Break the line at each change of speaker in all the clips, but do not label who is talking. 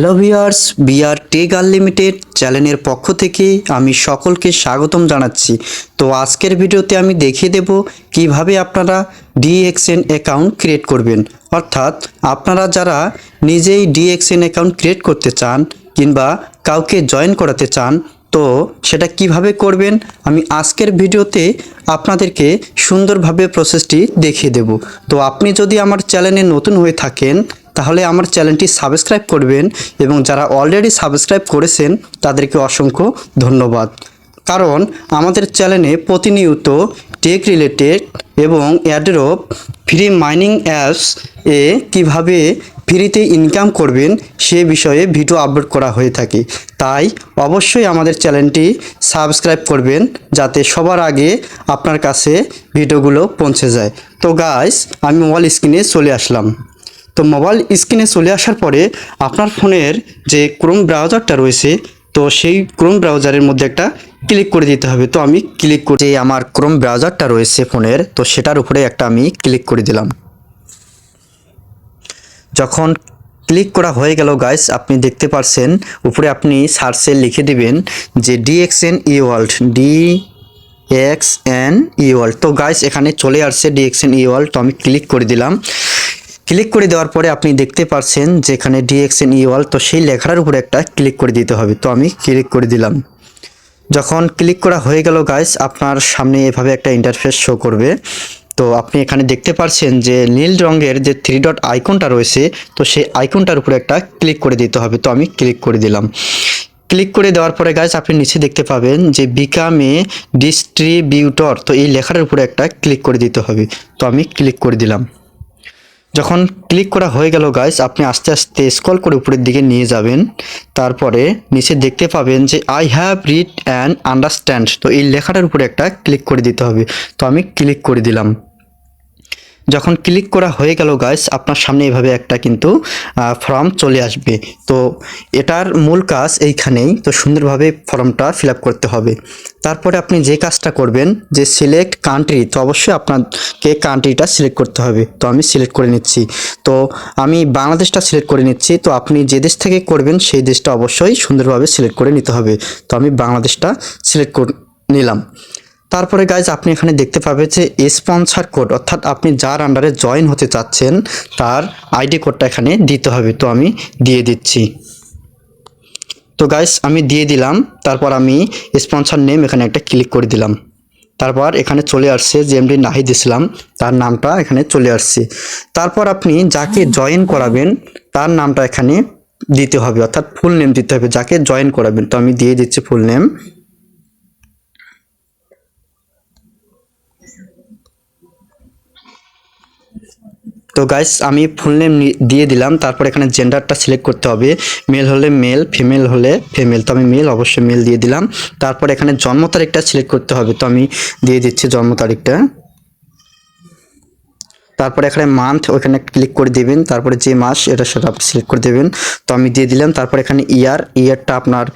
Hello viewers, BR tech unlimited চ্যানেলের পক্ষ থেকে আমি সকলকে স্বাগতম জানাচ্ছি। তো আজকের ভিডিওতে আমি দেখিয়ে দেব কিভাবে আপনারা ডিএক্সএন অ্যাকাউন্ট ক্রিয়েট করবেন। অর্থাৎ আপনারা যারা নিজেই ডিএক্সএন অ্যাকাউন্ট ক্রিয়েট করতে চান কিংবা কাউকে জয়েন করাতে চান, তো সেটা কিভাবে করবেন আমি আজকের ভিডিওতে আপনাদেরকে সুন্দরভাবে প্রসেসটি দেখিয়ে দেব। তো আপনি যদি আমার চ্যানেলে নতুন হয়ে থাকেন তাহলে আমার চ্যানেলটি সাবস্ক্রাইব করবেন এবং যারা অলরেডি সাবস্ক্রাইব করেছেন তাদেরকে অসংখ্য ধন্যবাদ। কারণ আমাদের চ্যানেলে প্রতিনিয়ত টেক রিলেটেড এবং অ্যাড্রপ ফ্রি মাইনিং অ্যাপস এ কীভাবে ফ্রিতে ইনকাম করবেন সে বিষয়ে ভিডিও আপলোড করা হয়ে থাকে। তাই অবশ্যই আমাদের চ্যানেলটি সাবস্ক্রাইব করবেন যাতে সবার আগে আপনার কাছে ভিডিওগুলো পৌঁছে যায়। তো গাইস, আমি মোবাইল স্ক্রিনে চলে আসলাম। তো মোবাইল স্ক্রিনে চলে আসার পরে আপনার ফোনের যে ক্রোম ব্রাউজারটা রয়েছে, তো সেই ক্রোম ব্রাউজারের মধ্যে একটা ক্লিক করে দিতে হবে। তো আমি ক্লিক করে, যে আমার ক্রোম ব্রাউজারটা রয়েছে ফোনের, তো সেটার উপরে একটা আমি ক্লিক করে দিলাম। যখন ক্লিক করা হয়ে গেল গাইস, আপনি দেখতে পাচ্ছেন উপরে আপনি সার্চে লিখে দিবেন যে ডিএক্সএন eworld, ডিএক্সএন eworld। তো গাইস এখানে চলে আসছে ডিএক্সএন eworld। তো আমি ক্লিক করে দিলাম। ক্লিক করে দেওয়ার পরে আপনি দেখতে পাচ্ছেন যে এখানে ডিএক্সএন eworld, তো সেই লেখার উপরে একটা ক্লিক করে দিতে হবে। তো আমি ক্লিক করে দিলাম। যখন ক্লিক করা হয়ে গেল গাইস, আপনার সামনে এভাবে একটা ইন্টারফেস শো করবে। তো আপনি এখানে দেখতে পাচ্ছেন যে নীল রঙের যে 3 ডট আইকনটা রয়েছে, তো সেই আইকনটার উপরে একটা ক্লিক করে দিতে হবে। তো আমি ক্লিক করে দিলাম। ক্লিক করে দেওয়ার পরে গাইস আপনি নিচে দেখতে পাবেন যে বিকাম এ ডিস্ট্রিবিউটর, তো এই লেখার উপরে একটা ক্লিক করে দিতে হবে। তো আমি ক্লিক করে দিলাম। যখন ক্লিক করা হয়ে গেল গাইস, আপনি আস্তে আস্তে স্ক্রল করে উপরের দিকে নিয়ে যাবেন। তারপরে নিচে দেখতে পাবেন যে I have read and understand, তো এই লেখাটার উপরে একটা ক্লিক করে দিতে হবে। তো আমি ক্লিক করে দিলাম। যখন ক্লিক করা হয়ে গেল গাইস, আপনার সামনে এভাবে একটা কিন্তু ফর্ম চলে আসবে। তো এটার মূল কাজ এইখানেই। তো সুন্দরভাবে ফর্মটা ফিল আপ করতে হবে। তারপরে আপনি যে কাজটা করবেন যে সিলেক্ট কান্ট্রি, তো অবশ্যই আপনাকে কান্ট্রিটা সিলেক্ট করতে হবে। তো আমি সিলেক্ট করে নিচ্ছি। তো আমি বাংলাদেশটা সিলেক্ট করে নিচ্ছি। তো আপনি যে দেশ থেকে করবেন সেই দেশটা অবশ্যই সুন্দরভাবে সিলেক্ট করে নিতে হবে। তো আমি বাংলাদেশটা সিলেক্ট করে নিলাম। তারপরে গাইজ আপনি এখানে দেখতে পাবেন যে স্পন্সর কোড, অর্থাৎ আপনি যার আন্ডারে জয়েন হতে চাচ্ছেন তার আইডি কোডটা এখানে দিতে হবে। তো আমি দিয়ে দিচ্ছি। তো গাইজ আমি দিয়ে দিলাম। তারপর আমি স্পন্সর নেম এখানে একটা ক্লিক করে দিলাম। তারপর এখানে চলে আসছে যে এমডি নাহিদ ইসলাম, তার নামটা এখানে চলে আসছে। তারপর আপনি যাকে জয়েন করাবেন তার নামটা এখানে দিতে হবে, অর্থাৎ ফুল নেম দিতে হবে যাকে জয়েন করাবেন। তো আমি দিয়ে দিচ্ছি ফুল নেম। তো গাইস আমি ফুল নেম দিয়ে দিলাম। তারপর এখানে জেন্ডারটা সিলেক্ট করতে হবে, মেল হলে মেল, ফিমেল হলে ফিমেল। তো আমি মেল, অবশ্যই মেল দিয়ে দিলাম। তারপর এখানে জন্ম তারিখটা সিলেক্ট করতে হবে। তো আমি দিয়ে দিচ্ছি জন্ম তারিখটা। তারপরে এখানে মান্থ, ওখানে ক্লিক করে দিবেন। তারপরে যে মাস এটা সেটা আপনি সিলেক্ট করে দেবেন। তো আমি দিয়ে দিলাম। তারপর এখানে ইয়ারটা আপনার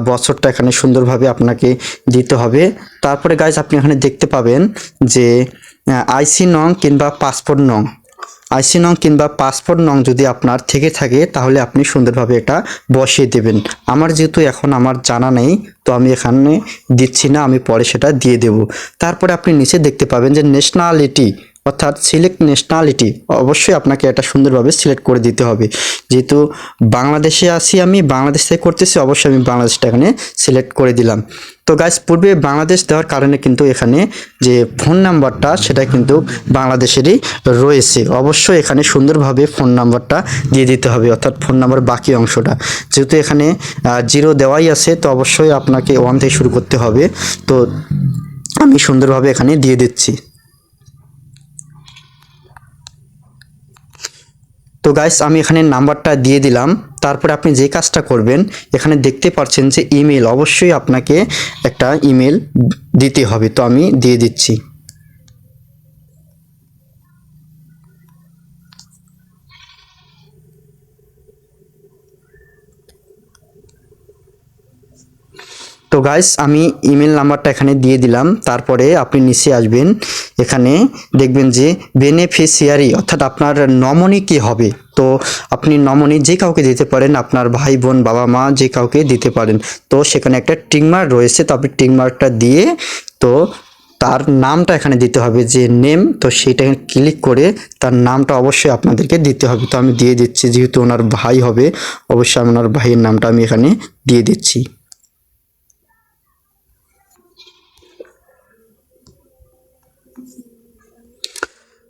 বছরটা এখানে সুন্দরভাবে আপনাকে দিতে হবে। তারপরে গাইস আপনি এখানে দেখতে পাবেন যে আইসি নং কিংবা পাসপোর্ট নং, আইসি নং কিংবা পাসপোর্ট নং যদি আপনার থেকে থাকে তাহলে আপনি সুন্দরভাবে এটা বসিয়ে দেবেন। আমার যেহেতু এখন আমার জানা নেই, তো আমি এখানে দিচ্ছি না, আমি পরে সেটা দিয়ে দেব। তারপরে আপনি নিচে দেখতে পাবেন যে ন্যাশনালিটি, অর্থাৎ সিলেক্ট ন্যাশনালিটি, অবশ্যই আপনাকে এটা সুন্দরভাবে সিলেক্ট করে দিতে হবে। যেহেতু বাংলাদেশে আছি, আমি বাংলাদেশ থেকে করতেছি, অবশ্যই আমি বাংলাদেশটা এখানে সিলেক্ট করে দিলাম। তো গাইস পূর্বে বাংলাদেশ দেওয়ার কারণে কিন্তু এখানে যে ফোন নাম্বারটা সেটা কিন্তু বাংলাদেশেরই রয়েছে। অবশ্যই এখানে সুন্দরভাবে ফোন নাম্বারটা দিয়ে দিতে হবে, অর্থাৎ ফোন নাম্বার বাকি অংশটা। যেহেতু এখানে 0 দেওয়াই আছে, তো অবশ্যই আপনাকে 1 থেকে শুরু করতে হবে। তো আমি সুন্দরভাবে এখানে দিয়ে দিচ্ছি। তো গাইস আমি এখানে নাম্বারটা দিয়ে দিলাম। তারপরে আপনি যে কাজটা করবেন, এখানে দেখতে পাচ্ছেন যে ইমেল, অবশ্যই আপনাকে একটা ইমেল দিতে হবে। তো আমি দিয়ে দিচ্ছি। তো গাইস আমি ইমেল নাম্বারটা এখানে দিয়ে দিলাম। তারপরে আপনি নিচে আসবেন, এখানে দেখবেন যে বেনিফিশিয়ারি অর্থাৎ আপনার নমিনি কি হবে। তো আপনি নমিনি যে কাউকে দিতে পারেন, আপনার ভাই বোন বাবা মা যে কাউকে দিতে পারেন। তো সেখানে একটা টিকমার্ক রয়েছে, তো আপনি টিকমার্কটা দিয়ে তো তার নামটা এখানে দিতে হবে, যে নেম, তো সেইটা ক্লিক করে তার নামটা অবশ্যই আপনাদেরকে দিতে হবে। তো আমি দিয়ে দিচ্ছি, যেহেতু ওনার ভাই হবে অবশ্যই আমি ওনার ভাইয়ের নামটা আমি এখানে দিয়ে দিচ্ছি।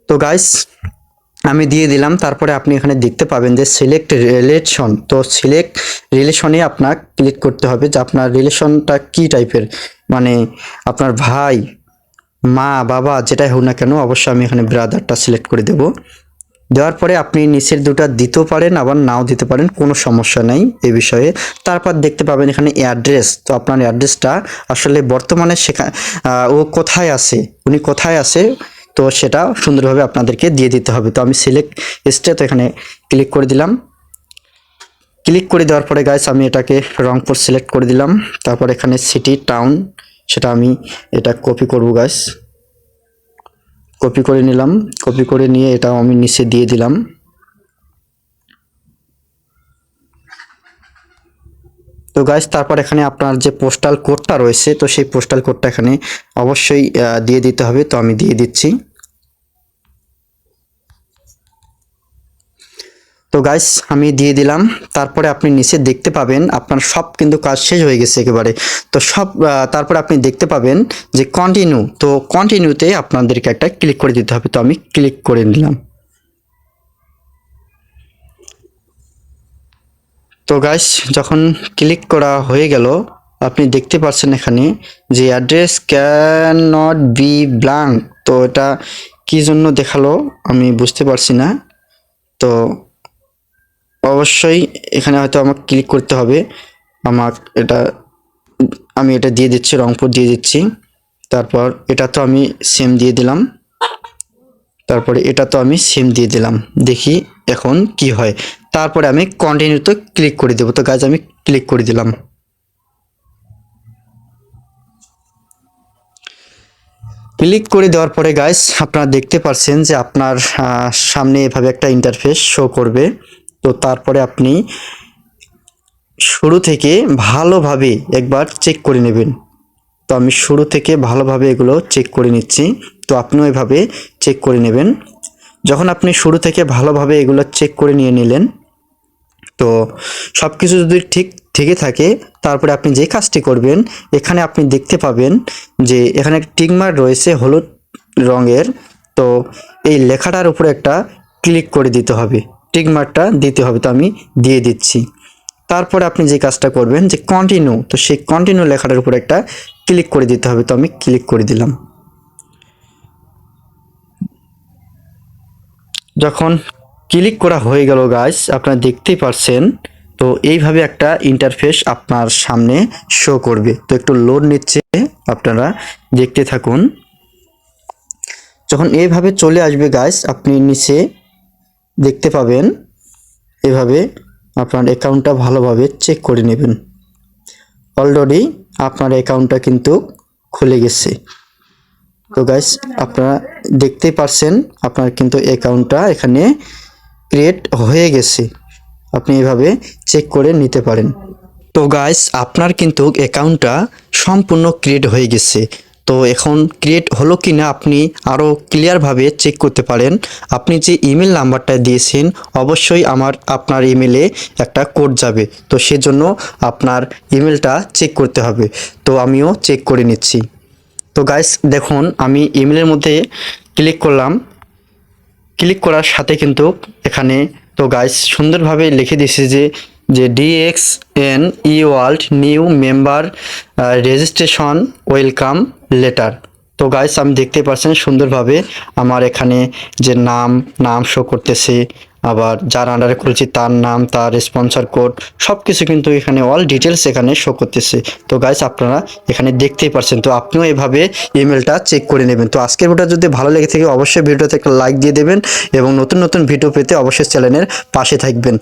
তো গাইস আমি দিয়ে দিলাম। তারপরে আপনি এখানে দেখতে পাবেন যে সিলেক্ট রিলেশন, তো সিলেক্ট রিলেশনে আপনার ক্লিক করতে হবে যে আপনার রিলেশনটা কি টাইপের, মানে আপনার ভাই মা বাবা যেটাই হোক না কেন, অবশ্যই আমি এখানে ব্রাদারটা সিলেক্ট করে দেব। দেওয়ার পরে আপনি নিচের দুটা দিতেও পারেন আবার নাও দিতে পারেন, কোনো সমস্যা নাই এই বিষয়ে। তারপর দেখতে পাবেন এখানে অ্যাড্রেস, তো আপনার অ্যাড্রেসটা আসলে বর্তমানে ও কোথায় আছে, উনি কোথায় আছে, তো সেটা সুন্দরভাবে আপনাদেরকে দিয়ে দিতে হবে। তো আমি সিলেক্ট স্টেট, তো এখানে ক্লিক করে দিলাম। ক্লিক করে দেওয়ার পরে গাইস আমি এটাকে রংপুর সিলেক্ট করে দিলাম। তারপর এখানে সিটি টাউন, সেটা আমি এটা কপি করব গাইস, কপি করে নিলাম। কপি করে নিয়ে এটা আমি নিচে দিয়ে দিলাম। তো গাইস তারপর এখানে আপনার যে পোস্টাল কোডটা রয়েছে, তো সেই পোস্টাল কোডটা এখানে অবশ্যই দিয়ে দিতে হবে। তো আমি দিয়ে দিচ্ছি। তো গাইস আমি দিয়ে দিলাম। তারপরে আপনি নিচে দেখতে পাবেন আপনার সব কিন্তু কাজ শেষ হয়ে গেছে একেবারে। তো সব তারপরে আপনি দেখতে পাবেন যে কন্টিনিউ, তো কন্টিনিউতে আপনাদেরকে একটা ক্লিক করে দিতে হবে। তো আমি ক্লিক করে নিলাম। তো গাইস যখন ক্লিক করা হয়ে গেল, আপনি দেখতে পাচ্ছেন এখানে যে address can not be blank, তো এটা কি জন্য দেখালো আমি বুঝতে পারছি না। তো অবশ্যই এখানে হয়তো আমাকে ক্লিক করতে হবে। আমার এটা আমি এটা দিয়ে দিচ্ছি, রংপুর দিয়ে দিচ্ছি। তারপর এটা তো আমি সেম দিয়ে দিলাম। তারপরে এটা তো আমি সেম দিয়ে দিলাম। দেখি এখন কি হয়। তারপরে আমি কন্টিনিউতে ক্লিক করে দেবো। তো গাইজ আমি ক্লিক করে দিলাম। ক্লিক করে দেওয়ার পরে গাইস আপনারা দেখতে পাচ্ছেন যে আপনার সামনে এভাবে একটা ইন্টারফেস শো করবে। তো তারপরে আপনি শুরু থেকে ভালোভাবে একবার চেক করে নেবেন। তো আমি শুরু থেকে ভালোভাবে এগুলো চেক করে নিচ্ছি। তো আপনিও এভাবে চেক করে নেবেন। যখন আপনি শুরু থেকে ভালোভাবে এগুলো চেক করে নিয়ে নিলেন, তো সব কিছু যদি ঠিকই থাকে, তারপরে আপনি যে কাজটি করবেন, এখানে আপনি দেখতে পাবেন যে এখানে একটা টিকমার্ক রয়েছে হলুদ রঙের। তো এই লেখাটার উপরে একটা ক্লিক করে দিতে হবে, টিকমার্কটা দিতে হবে। তো আমি দিয়ে দিচ্ছি। তারপরে আপনি যে কাজটা করবেন যে কন্টিনিউ, তো সেই কন্টিনিউ লেখাটার উপরে একটা ক্লিক করে দিতে হবে। তো আমি ক্লিক করে দিলাম। যখন ক্লিক করা হয়ে গেল গাইস আপনারা দেখতেই পারছেন, তো এইভাবে একটা ইন্টারফেস আপনার সামনে শো করবে। তো একটু লোড নিচ্ছে, আপনারা দেখতে থাকুন। যখন এইভাবে চলে আসবে গাইস আপনি নিচে দেখতে পাবেন এভাবে আপনার অ্যাকাউন্টটা ভালোভাবে চেক করে নেবেন। অলরেডি আপনার অ্যাকাউন্টটা কিন্তু খুলে গেছে। তো গাইস আপনারা দেখতেই পারছেন আপনার কিন্তু অ্যাকাউন্টটা এখানে ক্রিয়েট হয়ে গেছে। আপনি এভাবে চেক করে নিতে পারেন। তো গাইস আপনার কিন্তু অ্যাকাউন্টটা সম্পূর্ণ ক্রিয়েট হয়ে গেছে। তো এখন ক্রিয়েট হলো কি না আপনি আরও ক্লিয়ারভাবে চেক করতে পারেন। আপনি যে ইমেল নাম্বারটা দিয়েছেন অবশ্যই আপনার ইমেলে একটা কোড যাবে, তো সেজন্য আপনার ইমেলটা চেক করতে হবে। তো আমিও চেক করে নিচ্ছি। তো গাইস দেখুন আমি ইমেলের মধ্যে ক্লিক করলাম। ক্লিক করার সাথে কিন্তু এখানে তো গাইস সুন্দরভাবে লিখে দিয়েছে যে DXN eworld new member registration welcome letter. তো গাইস আমি দেখতে পাচ্ছেন সুন্দরভাবে আমার এখানে যে নাম শো করতেছে, আবার যার আন্ডারে খুলছি তার নাম, তার স্পন্সর কোড, সব কিছু কিন্তু এখানে অল ডিটেলস এখানে শো করতেছে। তো গাইস আপনারা এখানে দেখতেই পাচ্ছেন। তো আপনিও এভাবে ইমেলটা চেক করে নেবেন। তো আজকের ভিডিওটা যদি ভালো লেগে থাকে অবশ্যই ভিডিওতে একটা লাইক দিয়ে দেবেন এবং নতুন নতুন ভিডিও পেতে অবশ্যই চ্যানেলের পাশে থাকবেন।